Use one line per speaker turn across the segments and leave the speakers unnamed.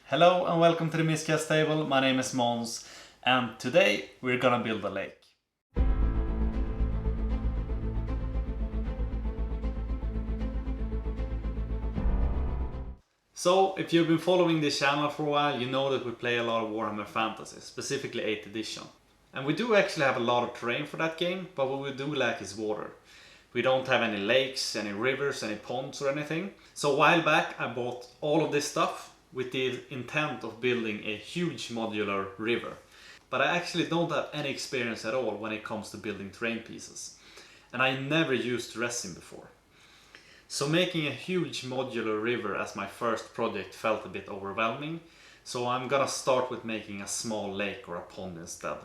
Hello and welcome to the Miscast table. My name is Måns and today we're gonna build a lake. So if you've been following this channel for a while, you know that we play a lot of Warhammer Fantasy, specifically 8th edition. And we do actually have a lot of terrain for that game, but what we do lack is water. We don't have any lakes, any rivers, any ponds or anything. So a while back I bought all of this stuff with the intent of building a huge modular river. But I actually don't have any experience at all when it comes to building terrain pieces. And I never used resin before. So making a huge modular river as my first project felt a bit overwhelming. So I'm gonna start with making a small lake or a pond instead.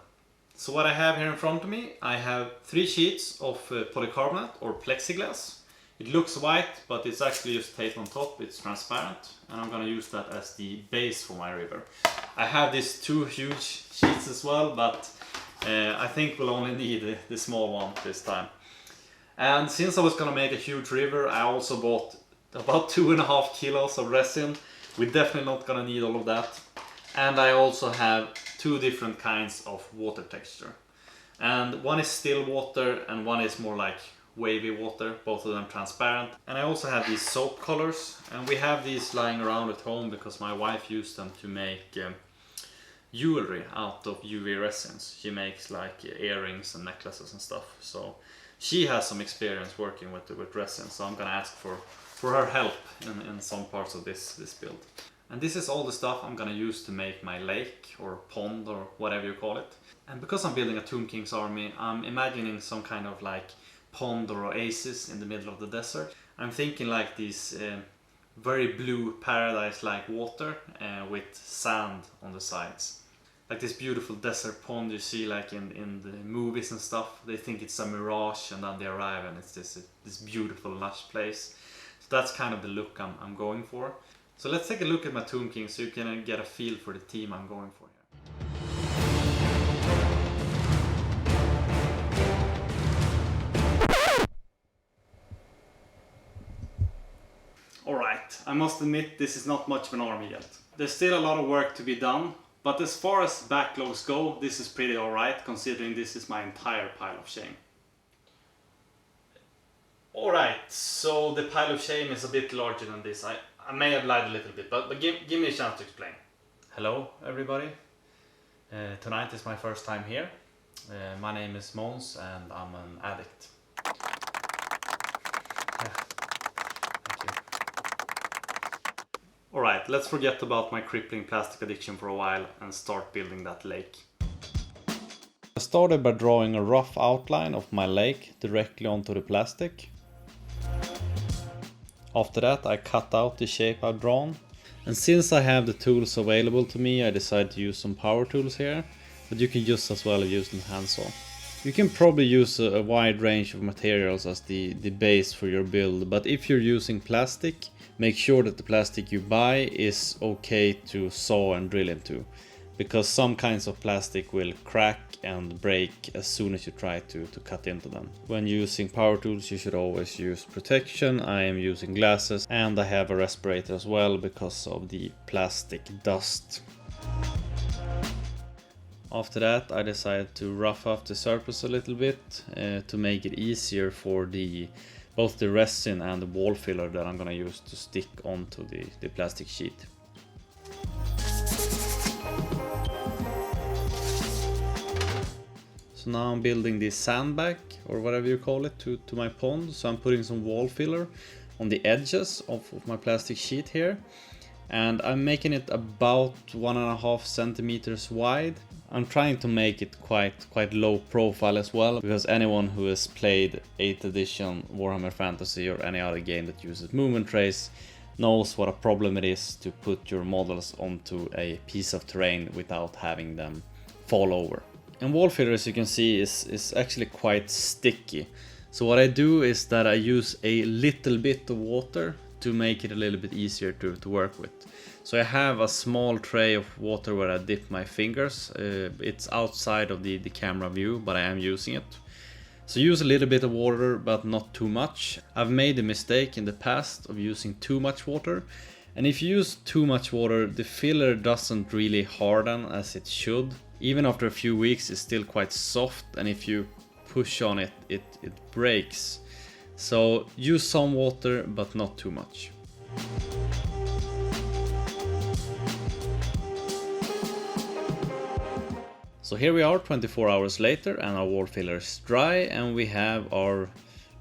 So what I have here in front of me, I have 3 sheets of polycarbonate or plexiglass. It looks white, but it's actually just tape on top, it's transparent. And I'm gonna use that as the base for my river. I have these 2 huge sheets as well, but I think we'll only need the small one this time. And since I was gonna make a huge river, I also bought about 2.5 kilos of resin. We're definitely not gonna need all of that. And I also have 2 different kinds of water texture. And one is still water and one is more like wavy water, both of them transparent. And I also have these soap colors, and we have these lying around at home because my wife used them to make jewelry out of UV resins. She makes like earrings and necklaces and stuff. So she has some experience working with resin, so I'm gonna ask for her help in some parts of this build. And this is all the stuff I'm gonna use to make my lake or pond or whatever you call it. And because I'm building a Tomb King's army, I'm imagining some kind of like pond or oasis in the middle of the desert. I'm thinking like these very blue paradise-like water with sand on the sides. Like this beautiful desert pond you see like in the movies and stuff. They think it's a mirage and then they arrive and it's this beautiful lush place. So that's kind of the look I'm going for. So let's take a look at my Tomb King so you can get a feel for the theme I'm going for here. Alright, I must admit this is not much of an army yet. There's still a lot of work to be done, but as far as backlogs go, this is pretty alright considering this is my entire pile of shame. Alright, so the pile of shame is a bit larger than this. I may have lied a little bit, but give me a chance to explain. Hello everybody, tonight is my first time here. My name is Måns and I'm an addict. Alright, let's forget about my crippling plastic addiction for a while and start building that lake. I started by drawing a rough outline of my lake directly onto the plastic. After that I cut out the shape I've drawn. And since I have the tools available to me, I decided to use some power tools here, but you can just as well use them handsaw. You can probably use a wide range of materials as the base for your build, but if you're using plastic, make sure that the plastic you buy is okay to saw and drill into, because some kinds of plastic will crack and break as soon as you try to cut into them. When using power tools you should always use protection. I am using glasses and I have a respirator as well because of the plastic dust. After that I decided to rough up the surface a little bit to make it easier for both the resin and the wall filler that I'm gonna use to stick onto the plastic sheet. So now I'm building the sandbag or whatever you call it to my pond. So I'm putting some wall filler on the edges of my plastic sheet here. And I'm making it about 1.5 centimeters wide. I'm trying to make it quite low profile as well, because anyone who has played 8th edition Warhammer Fantasy or any other game that uses movement trays knows what a problem it is to put your models onto a piece of terrain without having them fall over. And wall filler, as you can see, is actually quite sticky. So what I do is that I use a little bit of water to make it a little bit easier to work with. So I have a small tray of water where I dip my fingers. It's outside of the camera view, but I am using it. So use a little bit of water, but not too much. I've made the mistake in the past of using too much water, And if you use too much water, the filler doesn't really harden as it should. Even after a few weeks it's still quite soft, and if you push on it, it breaks. So use some water, but not too much. So here we are 24 hours later, and our wall filler is dry, and we have our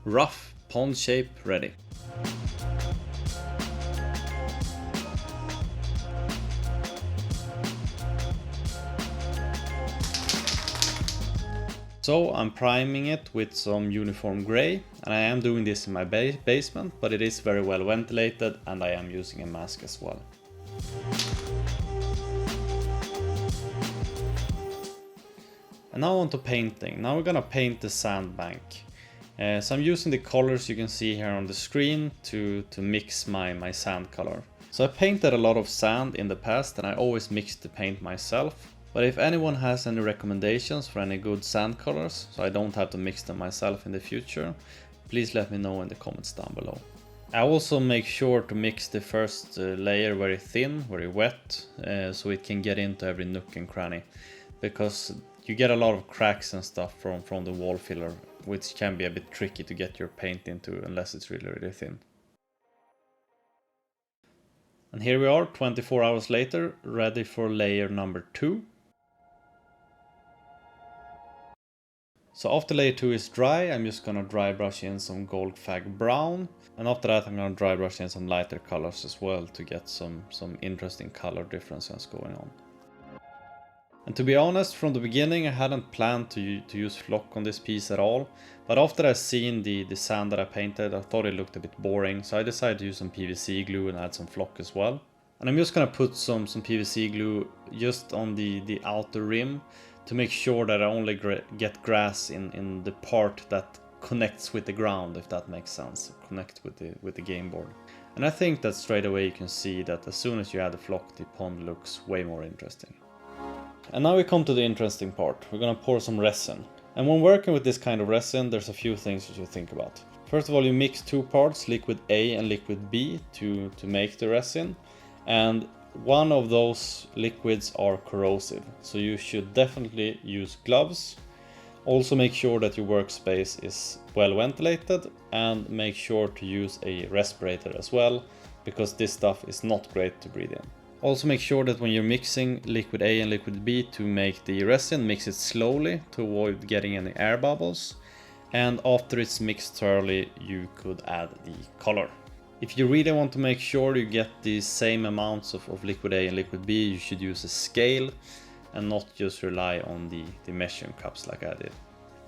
rough pond shape ready. So I'm priming it with some uniform gray, and I am doing this in my basement, but it is very well ventilated, and I am using a mask as well. And now on to painting. Now we're gonna paint the sandbank. So I'm using the colors you can see here on the screen to mix my sand color. So I painted a lot of sand in the past, and I always mixed the paint myself. But if anyone has any recommendations for any good sand colors, so I don't have to mix them myself in the future, please let me know in the comments down below. I also make sure to mix the first layer very thin, very wet, so it can get into every nook and cranny. Because you get a lot of cracks and stuff from the wall filler, which can be a bit tricky to get your paint into unless it's really, really thin. And here we are 24 hours later, ready for layer number 2. So after layer 2 is dry, I'm just gonna dry brush in some gold fag brown, and after that I'm gonna dry brush in some lighter colors as well to get some interesting color differences going on. And to be honest, from the beginning I hadn't planned to use flock on this piece at all, but after I seen the sand that I painted, I thought it looked a bit boring, so I decided to use some PVC glue and add some flock as well. And I'm just gonna put some PVC glue just on the outer rim to make sure that I only get grass in the part that connects with the ground, if that makes sense, connect with the game board. And I think that straight away you can see that as soon as you add the flock, the pond looks way more interesting. And now we come to the interesting part. We're gonna pour some resin. And when working with this kind of resin, there's a few things you should think about. First of all, you mix 2 parts, liquid A and liquid B, to make the resin. And one of those liquids are corrosive, so you should definitely use gloves. Also make sure that your workspace is well ventilated, and make sure to use a respirator as well, because this stuff is not great to breathe in. Also make sure that when you're mixing liquid A and liquid B to make the resin, mix it slowly to avoid getting any air bubbles. And after it's mixed thoroughly, you could add the color. If you really want to make sure you get the same amounts of liquid A and liquid B, you should use a scale and not just rely on the measuring cups like I did.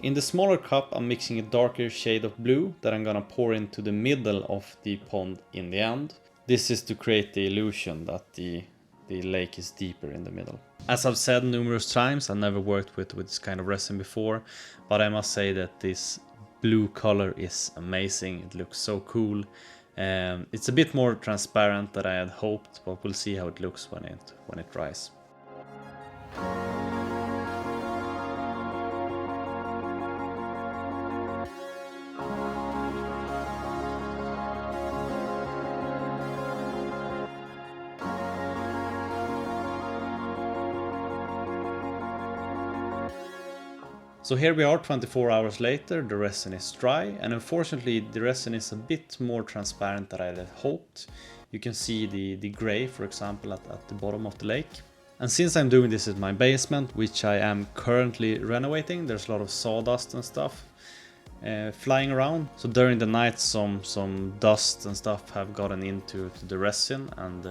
In the smaller cup, I'm mixing a darker shade of blue that I'm gonna pour into the middle of the pond in the end. This is to create the illusion that the lake is deeper in the middle. As I've said numerous times, I've never worked with this kind of resin before, but I must say that this blue color is amazing. It looks so cool. It's a bit more transparent than I had hoped, but we'll see how it looks when it dries. So here we are 24 hours later, the resin is dry, and unfortunately the resin is a bit more transparent than I had hoped. You can see the gray, for example, at the bottom of the lake. And since I'm doing this in my basement, which I am currently renovating, there's a lot of sawdust and stuff flying around. So during the night some dust and stuff have gotten into the resin and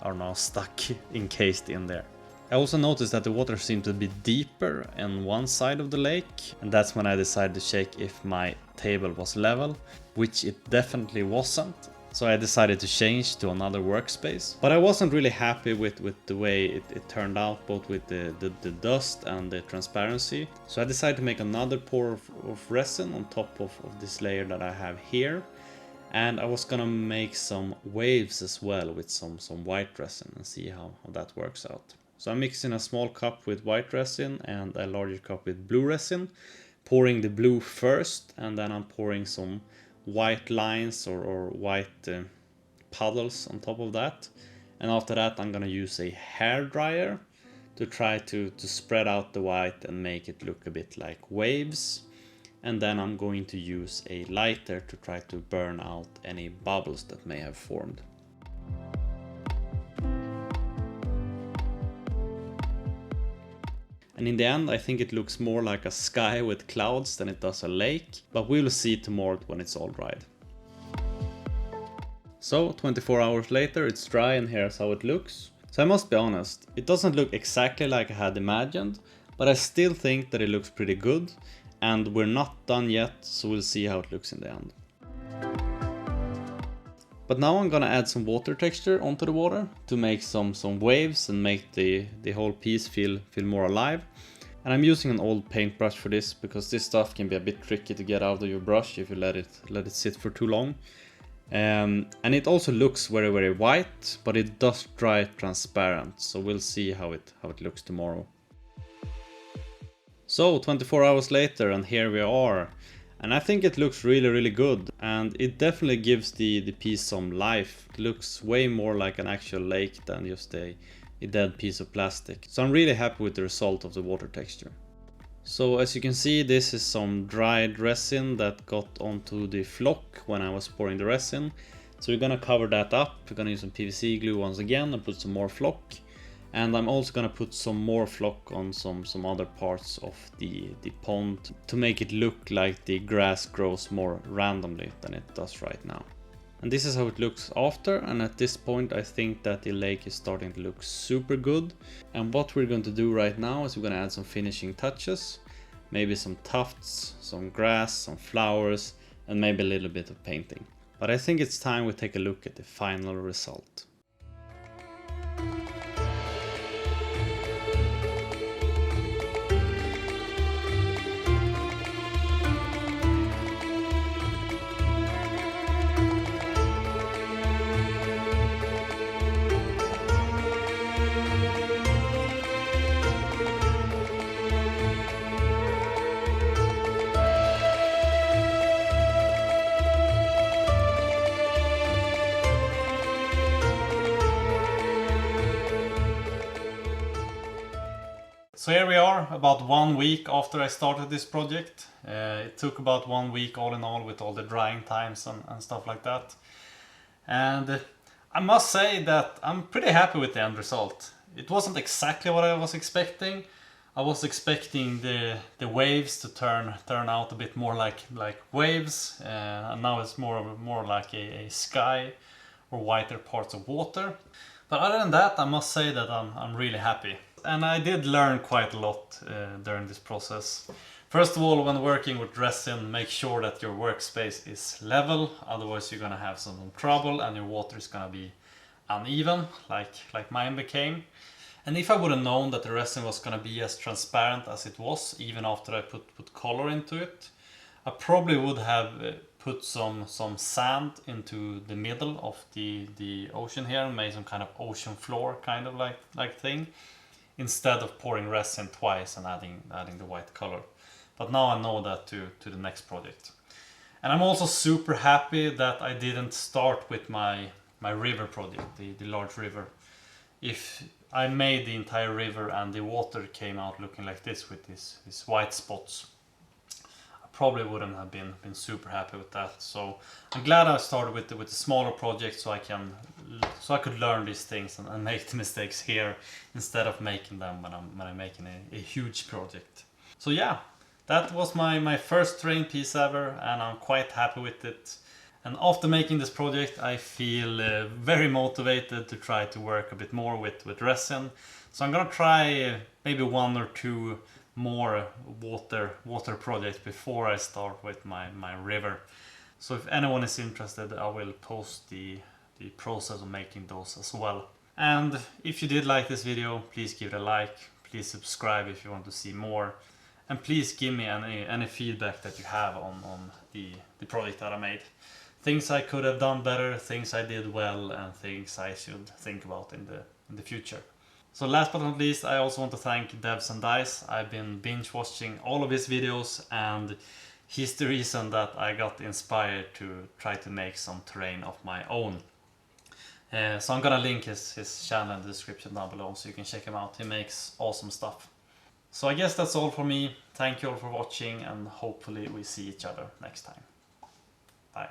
are now stuck encased in there. I also noticed that the water seemed to be deeper on one side of the lake, and that's when I decided to check if my table was level, which it definitely wasn't. So I decided to change to another workspace. But I wasn't really happy with the way it turned out, both with the dust and the transparency. So I decided to make another pour of resin on top of this layer that I have here. And I was gonna make some waves as well with some white resin and see how that works out. So I'm mixing a small cup with white resin and a larger cup with blue resin, pouring the blue first, and then I'm pouring some white lines or white puddles on top of that. And after that I'm gonna use a hair dryer to try to spread out the white and make it look a bit like waves. And then I'm going to use a lighter to try to burn out any bubbles that may have formed. And in the end I think it looks more like a sky with clouds than it does a lake, but we'll see tomorrow when it's all dried. So 24 hours later it's dry and here's how it looks. So I must be honest, it doesn't look exactly like I had imagined, but I still think that it looks pretty good, and we're not done yet, so we'll see how it looks in the end. But now I'm gonna add some water texture onto the water to make some waves and make the whole piece feel more alive. And I'm using an old paintbrush for this because this stuff can be a bit tricky to get out of your brush if you let it sit for too long. And it also looks very white, but it does dry transparent, so we'll see how it looks tomorrow. So 24 hours later and here we are. And I think it looks really good, and it definitely gives the piece some life. It looks way more like an actual lake than just a dead piece of plastic. So I'm really happy with the result of the water texture. So as you can see, this is some dried resin that got onto the flock when I was pouring the resin. So we're gonna cover that up. We're gonna use some PVC glue once again and put some more flock. And I'm also gonna put some more flock on some other parts of the pond to make it look like the grass grows more randomly than it does right now. And this is how it looks after, and at this point I think that the lake is starting to look super good. And what we're going to do right now is we're gonna add some finishing touches, maybe some tufts, some grass, some flowers, and maybe a little bit of painting. But I think it's time we take a look at the final result. So here we are, about 1 week after I started this project. It took about 1 week all in all with all the drying times and stuff like that. And I must say that I'm pretty happy with the end result. It wasn't exactly what I was expecting. I was expecting the waves to turn out a bit more like waves, and now it's more like a sky or whiter parts of water. But other than that, I must say that I'm really happy. And I did learn quite a lot during this process. First of all, when working with resin, make sure that your workspace is level, otherwise you're gonna have some trouble and your water is gonna be uneven, like mine became. And if I would have known that the resin was gonna be as transparent as it was, even after I put color into it, I probably would have put some sand into the middle of the ocean here and made some kind of ocean floor kind of like thing, instead of pouring resin twice and adding the white color. But now I know that to the next project. And I'm also super happy that I didn't start with my river project, the large river. If I made the entire river and the water came out looking like this with these white spots, I probably wouldn't have been super happy with that. So I'm glad I started with the smaller project so I could learn these things and make the mistakes here instead of making them when I'm making a huge project. So yeah, that was my first terrain piece ever, and I'm quite happy with it. And after making this project, I feel very motivated to try to work a bit more with resin. So I'm gonna try maybe 1 or 2 more water projects before I start with my river. So if anyone is interested, I will post the process of making those as well. And if you did like this video, please give it a like, please subscribe if you want to see more, and please give me any feedback that you have on the project that I made. Things I could have done better, things I did well, and things I should think about in the future. So last but not least, I also want to thank Devs and Dice. I've been binge watching all of his videos, and he's the reason that I got inspired to try to make some terrain of my own. So I'm gonna link his channel in the description down below so you can check him out. He makes awesome stuff. So I guess that's all for me. Thank you all for watching, and hopefully we see each other next time. Bye.